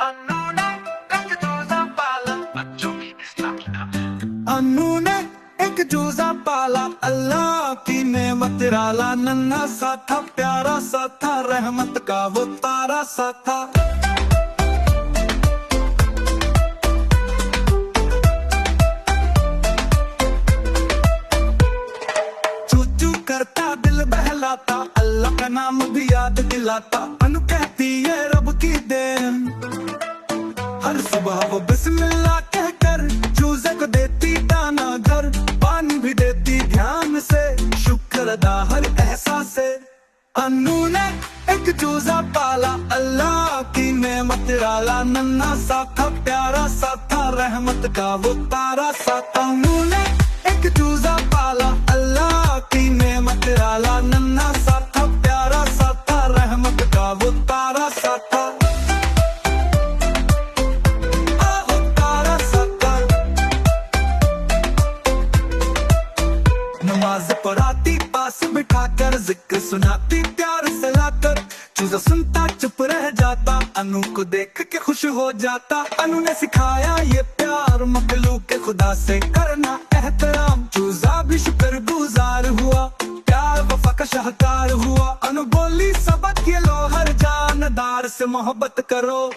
अन्नू ने एक चूजा पाला, अल्लाह की नेमत निराला। नन्हा सा था, प्यारा सा था, रहमत का वो तारा सा था। चू चू करता दिल बहलाता, अल्लाह का नाम भी याद दिलाता। अनु कहती है रब की देन, हर सुबह वो बिस्मिल्लाह कहकर चूजे को देती दाना घर। पानी भी देती ध्यान से, शुक्र अदा हर एहसास से। अन्नू ने एक चूजा पाला, अल्लाह की नेमत निराला। नन्हा सा था, प्यारा सा था, रहमत का वो तारा सा था। अन्नू ने एक चूजा पाला, अल्लाह की नेमत निराला। नन्हा सा था, प्यारा सा था, रहमत का वो तारा सा था। नमाज पढ़ाती, पास बिठाकर जिक्र सुनाती, प्यार से लाकर। चूजा सुनता चुप रह जाता, अनु को देख के खुश हो जाता। अनु ने सिखाया ये प्यार, मखलूक के खुदा से करना एहतराम। चूजा भी शुक्रगुजार हुआ, प्यार वफा का शाहकार हुआ। अनु बोली सबक ये लो, हर जानदार से मोहब्बत करो।